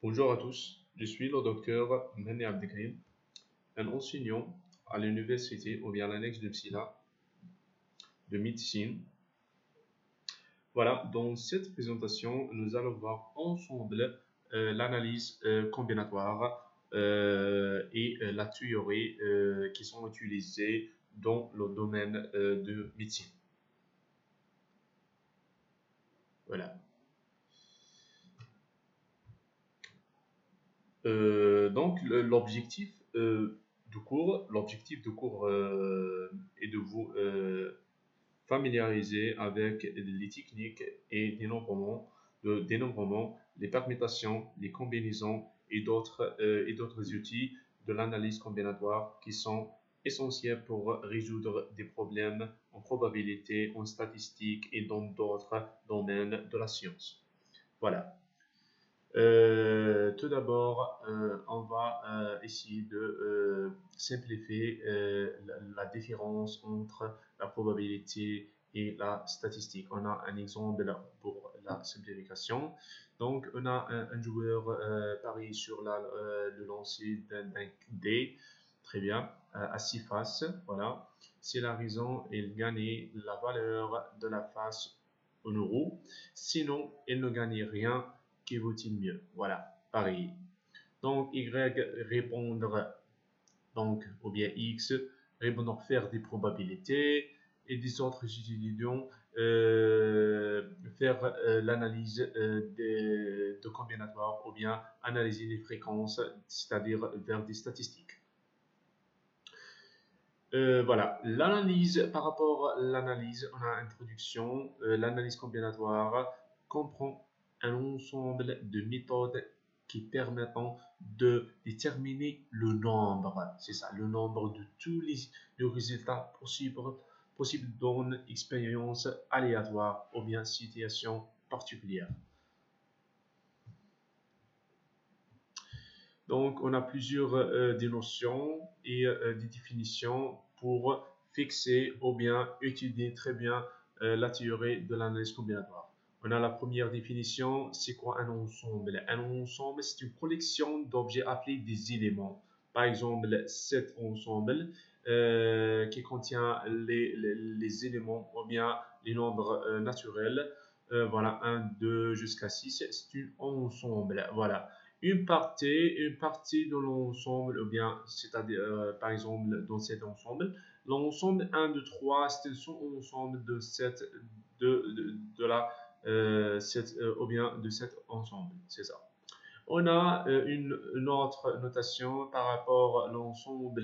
Bonjour à tous, je suis le docteur Mani Abdelkrim, un enseignant à l'université ou bien à l'annexe de Psyla de médecine. Voilà, dans cette présentation, nous allons voir ensemble l'analyse combinatoire et la théorie qui sont utilisées dans le domaine de médecine. Voilà. Donc, l'objectif du cours est de vous familiariser avec les techniques et dénombrement, les permutations, les combinaisons et d'autres outils de l'analyse combinatoire qui sont essentiels pour résoudre des problèmes en probabilité, en statistique et dans d'autres domaines de la science. Voilà. Tout d'abord, on va essayer de simplifier la différence entre la probabilité et la statistique. On a un exemple pour la simplification. Donc, on a un joueur parie sur le lancer d'un dé, très bien, à 6 faces. Voilà. C'est la raison, il gagne la valeur de la face en euros. Sinon, il ne gagne rien. Que vaut-il mieux? Voilà, pareil. Donc, Y répondre, donc, ou bien X, répondre faire des probabilités et des autres étudiants faire l'analyse de combinatoire ou bien analyser les fréquences, c'est-à-dire vers des statistiques. Voilà, l'analyse, par rapport à l'analyse, on a introduction. L'analyse combinatoire comprend un ensemble de méthodes qui permettent de déterminer le nombre. C'est ça, le nombre de tous les résultats possibles dans une expérience aléatoire ou bien situation particulière. Donc, on a plusieurs des notions et des définitions pour fixer ou bien étudier très bien la théorie de l'analyse combinatoire. On a la première définition, c'est quoi un ensemble? Un ensemble, c'est une collection d'objets appelés des éléments. Par exemple, cet ensemble qui contient les éléments ou bien les nombres naturels. Voilà, 1, 2 jusqu'à 6, c'est un ensemble. Voilà. Une partie de l'ensemble, ou bien, c'est-à-dire, par exemple, dans cet ensemble, l'ensemble 1, 2, 3, c'est un ensemble de cette, de la, ou bien de cet ensemble, c'est ça. On a une autre notation par rapport à l'ensemble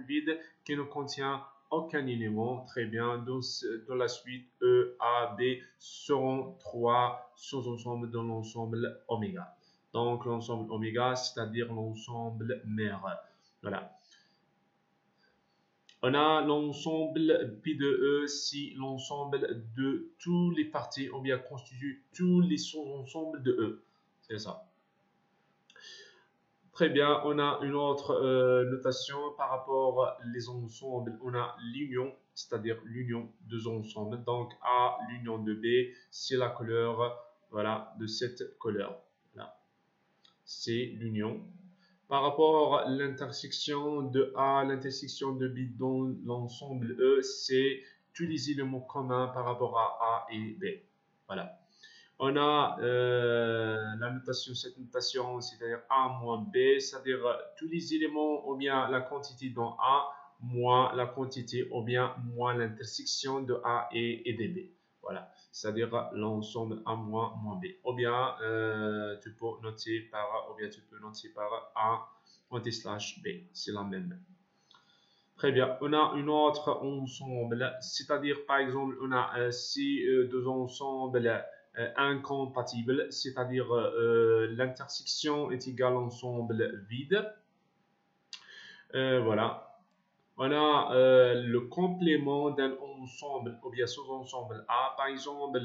vide qui ne contient aucun élément. Très bien, dans la suite, E, A, B seront trois sous-ensembles de l'ensemble oméga. Donc, l'ensemble oméga, c'est-à-dire l'ensemble mère. Voilà. On a l'ensemble P de E si l'ensemble de tous les parties ou bien constitue tous les sous-ensembles de E. C'est ça. Très bien, on a une autre notation par rapport les ensembles. On a l'union, c'est-à-dire l'union deux ensembles. Donc A, l'union de B, c'est la couleur, voilà, de cette couleur. Voilà. C'est l'union. Par rapport à l'intersection de A, l'intersection de B dans l'ensemble E, c'est tous les éléments communs par rapport à A et B. Voilà. On a cette notation, c'est-à-dire A moins B, c'est-à-dire tous les éléments ou bien la quantité dans A moins la quantité ou bien moins l'intersection de A et de B. Voilà, c'est-à-dire l'ensemble A moins B. Ou bien tu peux noter par A slash B, c'est la même. Très bien, on a une autre ensemble, c'est-à-dire par exemple on a ces deux ensembles incompatibles, c'est-à-dire l'intersection est égale à ensemble vide. Voilà. On a le complément d'un ensemble ou bien sous-ensemble A. Par exemple,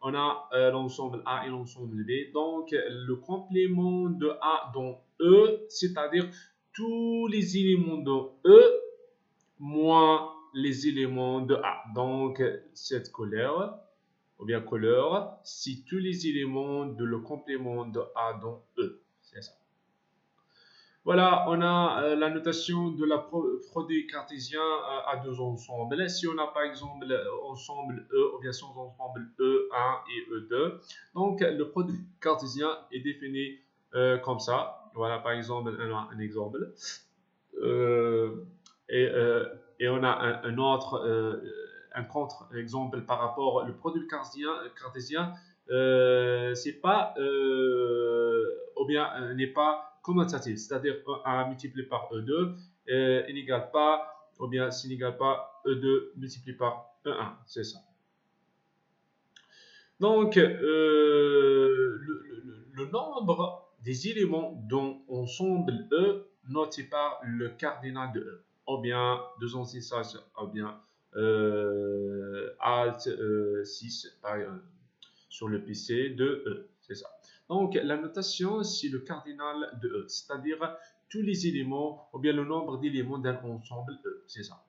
on a l'ensemble A et l'ensemble B. Donc, le complément de A dans E, c'est-à-dire tous les éléments de E moins les éléments de A. Donc, cette couleur. ou bien couleur si tous les éléments de le complément de A dans E. C'est ça. Voilà, on a la notation de la produit cartésien à deux ensembles. Si on a par exemple ensemble E ou bien sans ensemble E1 et E2, donc le produit cartésien est défini comme ça. Voilà, par exemple, un exemple. Euh, et, euh, et on a un autre, un contre-exemple par rapport au produit cartésien. C'est pas, ou bien n'est pas commutatif, c'est-à-dire E1 multiplié par E2 n'égale pas, ou bien s'il n'égale pas E2 multiplié par E1, c'est ça. Donc, le nombre des éléments dont ensemble E noté par le cardinal de E, ou bien 2 en 6, ou bien Alt 6 sur le PC de E, c'est ça. Donc, la notation, c'est le cardinal de E, c'est-à-dire tous les éléments, ou bien le nombre d'éléments d'un ensemble E, c'est ça.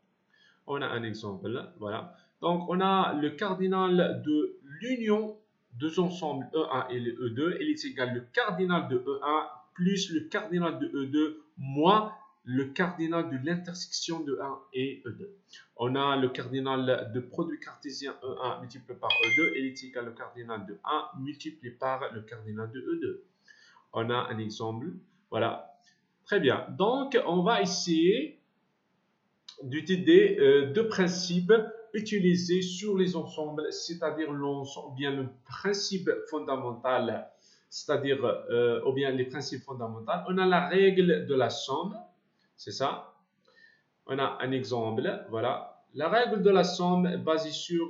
On a un exemple, voilà. Donc, on a le cardinal de l'union deux ensembles E1 et E2. Il est égal le cardinal de E1 plus le cardinal de E2 moins le cardinal de l'intersection de 1 et E2. On a le cardinal de produit cartésien E1 multiplié par E2. Il est égal le cardinal de 1 multiplié par le cardinal de E2. On a un exemple. Voilà. Très bien. Donc, on va essayer d'utiliser deux principes utilisés sur les ensembles, c'est-à-dire l'ensemble, bien le principe fondamental, c'est-à-dire ou bien les principes fondamentaux. On a la règle de la somme, c'est ça. On a un exemple, voilà. La règle de la somme est basée sur,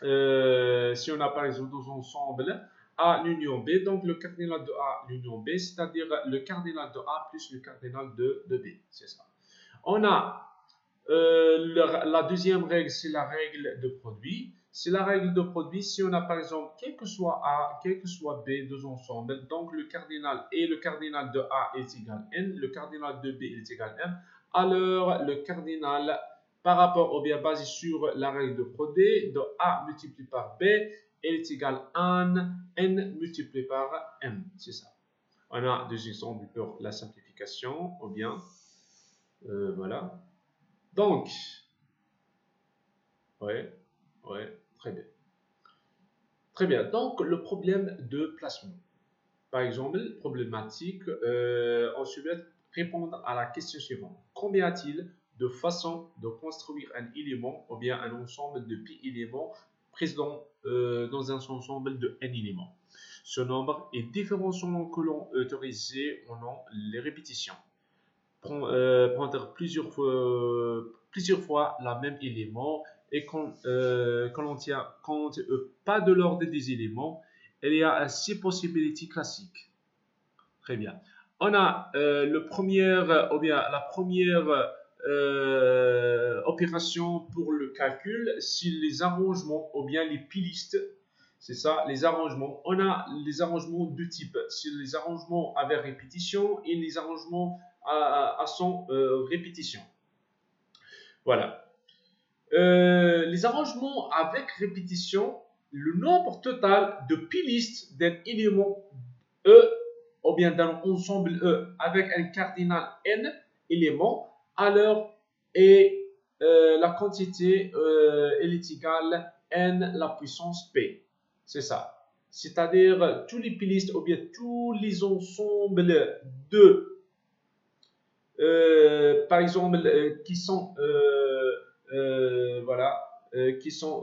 si on a par exemple deux ensembles, A l'union B, donc le cardinal de A l'union B, c'est-à-dire le cardinal de A plus le cardinal de B, c'est ça. On a la deuxième règle, c'est la règle de produit. C'est la règle de produit si on a par exemple, quel que soit A, quel que soit B, deux ensembles, donc le cardinal et le cardinal de A est égal à N, le cardinal de B est égal à M, alors le cardinal par rapport au bien basé sur la règle de produit de A multiplié par B est égal à N multiplié par M. C'est ça. On a deux exemples pour la simplification, ou bien, voilà. Donc, ouais, très bien. Très bien. Donc, le problème de placement. Par exemple, problématique, on se doit répondre à la question suivante. Combien y a-t-il de façons de construire un élément ou bien un ensemble de pi éléments présents dans un ensemble de n éléments? Ce nombre est différent selon que l'on autorise ou non les répétitions. Prendre plusieurs fois le même élément et quand on tient compte pas de l'ordre des éléments, il y a 6 possibilités classiques. Très bien. On a la première opération pour le calcul, c'est les arrangements ou bien les pilistes. C'est ça, les arrangements. On a les arrangements de type, c'est les arrangements avec répétition et les arrangements à sans répétition. Voilà. Les arrangements avec répétition, le nombre total de pilistes d'un élément E ou bien d'un ensemble E avec un cardinal N éléments, alors et la quantité elle est égale N la puissance P. C'est ça. C'est-à-dire tous les pilistes ou bien tous les ensembles de par exemple, qui sont, voilà, qui sont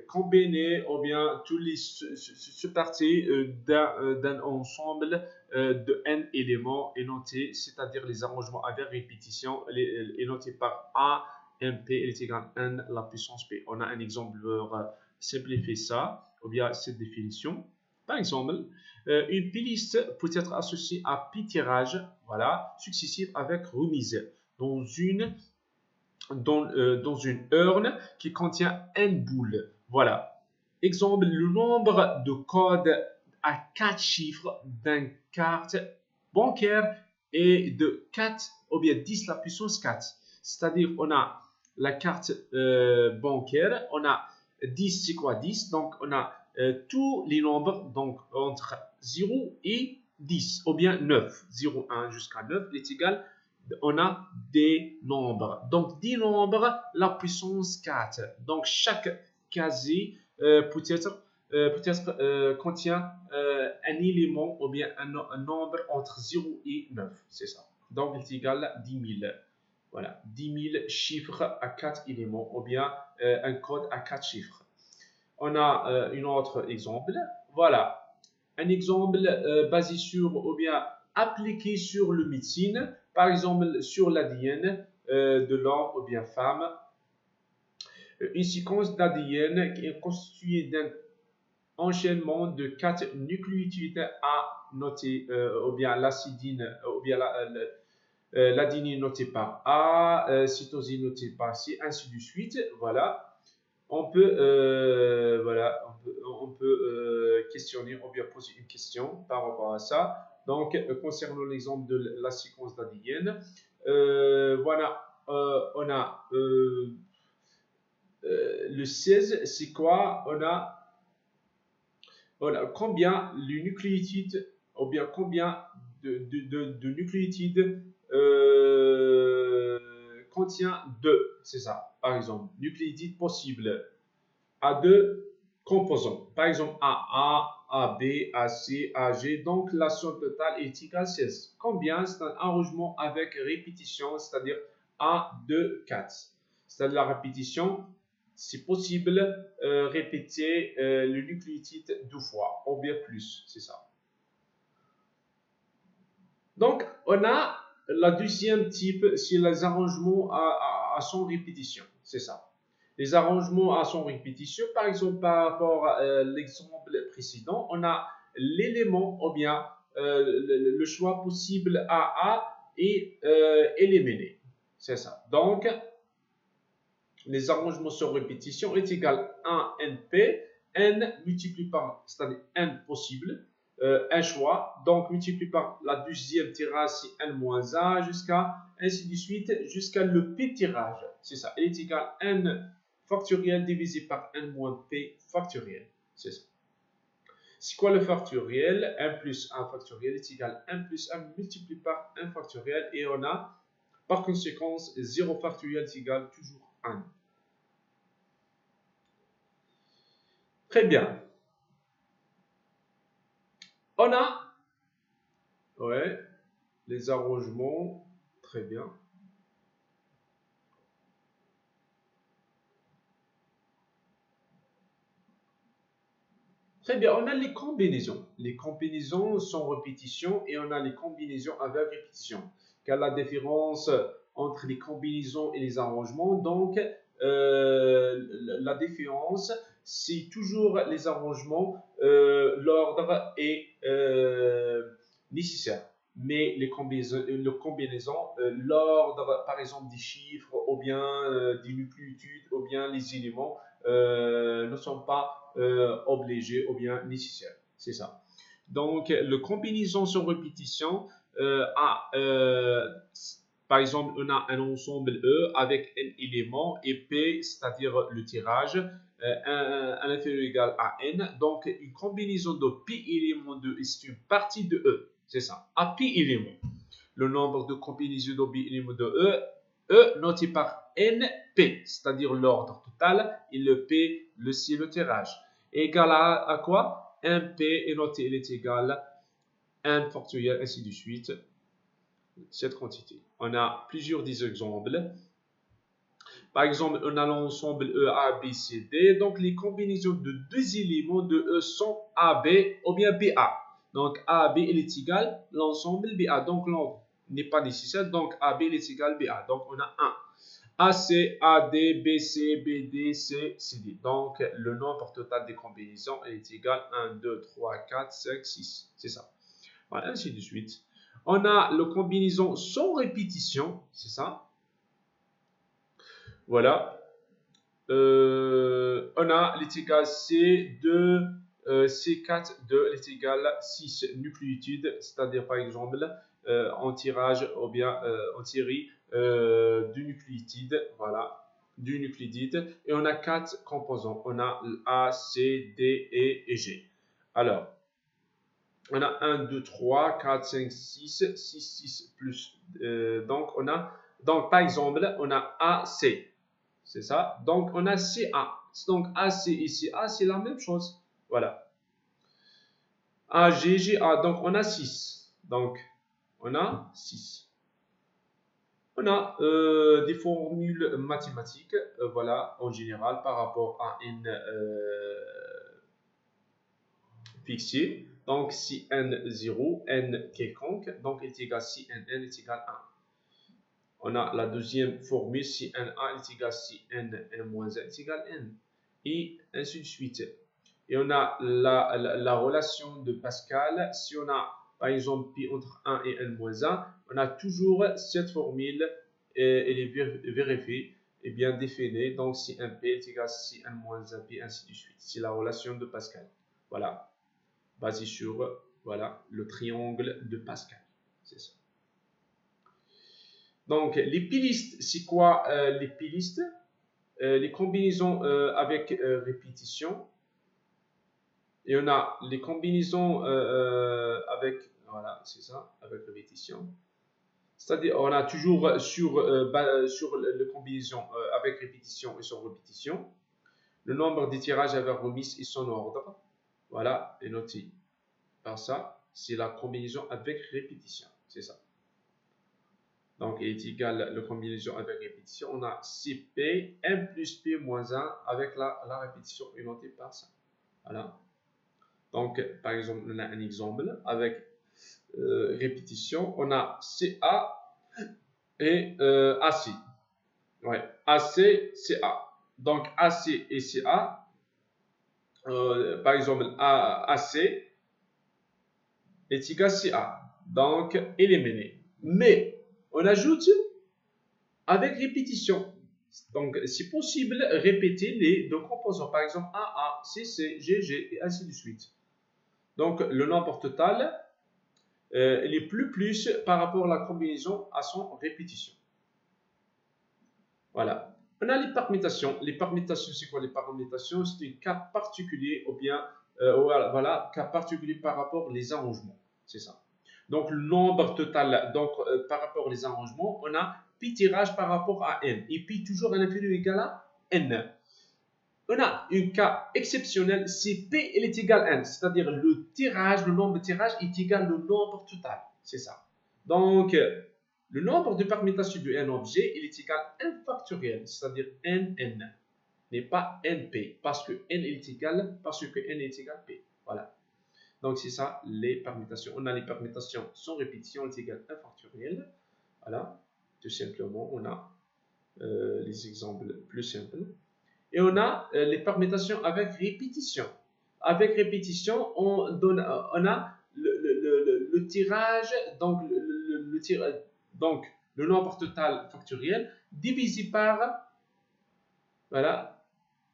combinés ou bien tous les sous-parties d'un ensemble de n éléments énoncés, c'est-à-dire les arrangements avec répétition énoncés par A, MP est égal à n la puissance P. On a un exemple pour simplifier ça, ou bien cette définition. Par exemple, une playlist peut être associée à pi tirages, voilà, successifs avec remise dans une urne qui contient n boules. Voilà. Exemple, le nombre de codes à 4 chiffres d'une carte bancaire est de 4 ou bien 10 la puissance 4. C'est-à-dire, on a la carte bancaire, on a 10, c'est quoi 10? Donc, on a tous les nombres donc, entre 0 et 10, ou bien 9. 0, 1 jusqu'à 9 est égal. On a des nombres. Donc, des nombres, la puissance 4. Donc, chaque casier peut-être contient un élément ou bien un nombre entre 0 et 9. C'est ça. Donc, il est égal à 10 000. Voilà, 10 000 chiffres à 4 éléments ou bien un code à 4 chiffres. On a un autre exemple. Voilà, un exemple basé sur ou bien appliqué sur le médecine, par exemple sur l'ADN de l'homme ou bien femme. Une séquence d'ADN qui est constituée d'un enchaînement de 4 nucléotides à noter ou bien l'acidine ou bien l'adenine notée par A, cytosine notée par C, ainsi de suite. Voilà. On peut, questionner, on peut poser une question par rapport à ça. Donc, concernant l'exemple de la séquence d'ADN, voilà, on a le 16, c'est quoi? On a combien le nucléotide, ou bien combien de nucléotides contient 2, c'est ça. Par exemple, nucléotide possible à 2 composants. Par exemple, AA, AB, AC, AG. Donc, la somme totale est égale à 16. Combien? C'est un arrangement avec répétition, c'est-à-dire A, 2, 4. C'est-à-dire la répétition, c'est possible répéter le nucléotide 2 fois, ou bien plus, c'est ça. Donc, on a la deuxième type, c'est les arrangements à son répétition, c'est ça. Les arrangements à son répétition, par exemple, par rapport à l'exemple précédent, on a l'élément ou bien le choix possible AA est éliminé. C'est ça. Donc, les arrangements sur répétition est égal à 1NP, N multiplié par, c'est-à-dire N possible, un choix, donc multiplié par la deuxième tirage, c'est N-A, jusqu'à, ainsi de suite, jusqu'à le P tirage. C'est ça. Il est égal à N factoriel divisé par N moins P factoriel. C'est ça. C'est quoi le factoriel? 1 plus 1 factoriel est égal à 1 plus 1 multiplié par 1 factoriel. Et on a, par conséquent, 0 factoriel est égal toujours 1. Très bien. On a les arrangements. Très bien. Très bien, on a les combinaisons. Les combinaisons sans répétition et on a les combinaisons avec répétition. Quelle est la différence entre les combinaisons et les arrangements? Donc, la différence, c'est toujours les arrangements, l'ordre est nécessaire. Mais les combinaisons, l'ordre, par exemple, des chiffres, ou bien des nucléotides, ou bien les éléments, ne sont pas obligés ou bien nécessaires. C'est ça. Donc, le combinaison sur répétition par exemple, on a un ensemble E avec un élément et P, c'est-à-dire le tirage, un inférieur égal à N. Donc, une combinaison de P éléments de E, c'est une partie de E. C'est ça. À P éléments. Le nombre de combinaisons de P éléments de E noté par NP, c'est-à-dire l'ordre total, et le P, c'est le tirage. Égal à quoi? 1P est noté, il est égal à 1 factoriel, ainsi de suite. Cette quantité. On a plusieurs des exemples. Par exemple, on a l'ensemble E, A, B, C, D. Donc, les combinaisons de deux éléments de E sont AB ou bien BA. Donc, AB, il est égal l'ensemble BA. Donc, l'ordre n'est pas nécessaire. Donc, AB, il est égal BA. Donc, on a 1. AC, AD, BC, BD, C, CD. Donc, le nombre total des combinaisons est égal à 1, 2, 3, 4, 5, 6. C'est ça. Voilà, ainsi de suite. On a la combinaison sans répétition. C'est ça. Voilà. On a l'est égal C2, C4 de l'est égal 6 nucléotides, c'est-à-dire par exemple en tirage ou bien en série de nucléotides. Voilà. du nucléotide et on a 4 composants. On a A, C, D, E et G. Alors, on a 1, 2, 3, 4, 5, 6, 6 plus. Donc, par exemple, on a AC. C'est ça. Donc, on a CA. Donc, AC et CA, c'est la même chose. Voilà. AG, GA. Donc, on a 6. Donc, on a 6. On a des formules mathématiques, voilà, en général, par rapport à une fixée. Donc, si n0, n quelconque, donc est égal si nn est égal à 1. On a la deuxième formule si na est égal si n moins 1 est égal à n. Et ainsi de suite. Et on a la relation de Pascal. Si on a, par exemple, pi entre 1 et n moins 1, on a toujours cette formule, elle est vérifiée et bien définie. Donc, si 1p est égal à si n moins 1p, ainsi de suite. C'est la relation de Pascal. Voilà. Basée sur voilà, le triangle de Pascal. C'est ça. Donc, les pilistes, c'est quoi les pilistes? Les combinaisons avec répétition. Et on a les combinaisons avec, voilà, c'est ça, avec répétition. C'est-à-dire, on a toujours sur la combinaison avec répétition et sans répétition. Le nombre des tirages avec remise et son ordre. Voilà, est noté par ça. C'est la combinaison avec répétition. C'est ça. Donc, il est égal à la combinaison avec répétition. On a CP, M plus P moins 1 avec la répétition est notée par ça. Voilà. Donc, par exemple, on a un exemple avec répétition. On a CA et AC. Ouais, AC, CA. Donc, AC et CA, par exemple, AC est égal à CA. Donc, éliminé. Mais, on ajoute avec répétition. Donc, c'est possible de répéter les deux composants. Par exemple, AA, CC, GG et ainsi de suite. Donc, le nombre total il est plus par rapport à la combinaison à son répétition. Voilà. On a les permutations. Les permutations, c'est quoi les permutations? C'est un cas particulier ou bien, voilà, cas particulier par rapport aux arrangements. C'est ça. Donc, le nombre total, donc par rapport aux arrangements, on a pi tirage par rapport à n. Et pi toujours un infini égal à n. On a un cas exceptionnel, c'est P est égal à n, c'est-à-dire le tirage, le nombre de tirages est égal au nombre total. C'est ça. Donc, le nombre de permutations de n objet, il est égal à n factoriel, c'est-à-dire n, n'est pas np, parce que n est égal, à p. Voilà. Donc, c'est ça, les permutations. On a les permutations sans répétition, est égal à n factoriel. Voilà. Tout simplement, on a les exemples plus simples. Et on a les permutations avec répétition. Avec répétition, on a le tirage, donc le nombre total factoriel divisé par, voilà,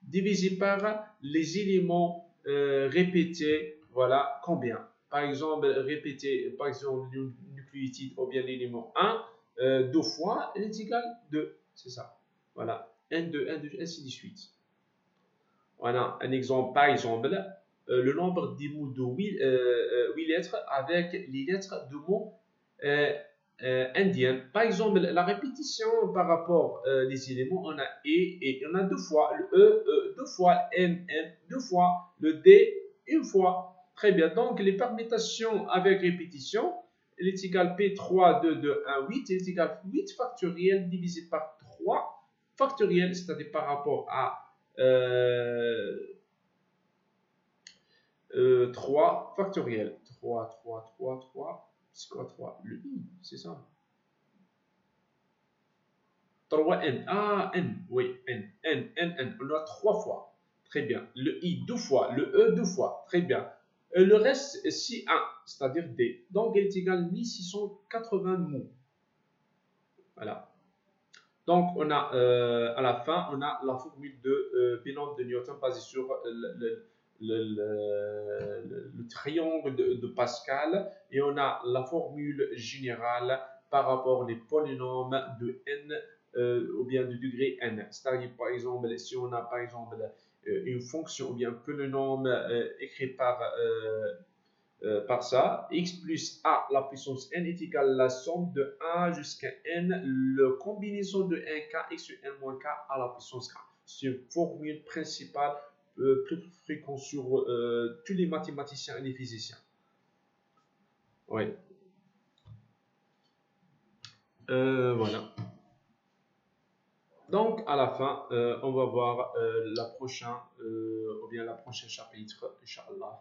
divisé par les éléments répétés, voilà, combien. Par exemple, répéter, par exemple, le nucléotide ou bien l'élément 1, 2 fois, il est égal à 2. C'est ça. Voilà. N2, N2, ainsi de suite. On a un exemple, par exemple, le nombre des mots de 8 lettres avec les lettres de mots indiens. Par exemple, la répétition par rapport les éléments, on a et on a deux fois, le deux fois, N, deux fois, le D, une fois. Très bien. Donc, les permutations avec répétition, il est égal à P3, 2, 2, 1, 8, il est égal à 8 factoriel divisé par 3 factoriel, c'est-à-dire par rapport à 3 factoriel. 3. C'est quoi 3? Le i, c'est ça. 3n. Ah, n. Oui, n. On a 3 fois. Très bien. Le i 2 fois. Le e 2 fois. Très bien. Le reste, c'est 1, c'est-à-dire d. Donc, il est égal à 1680 mots. Voilà. Donc, on a à la fin, on a la formule de binombre de Newton basée sur le triangle de Pascal et on a la formule générale par rapport aux polynômes de n ou bien du degré n. C'est-à-dire, par exemple, si on a par exemple une fonction ou bien un polynôme écrit par ça, x plus a la puissance n est égal à la somme de a jusqu'à n, la combinaison de 1k x sur n moins k à la puissance k. C'est une formule principale plus fréquente sur tous les mathématiciens et les physiciens. Oui. Voilà. Donc, à la fin, on va voir la prochaine chapitre, Inch'Allah.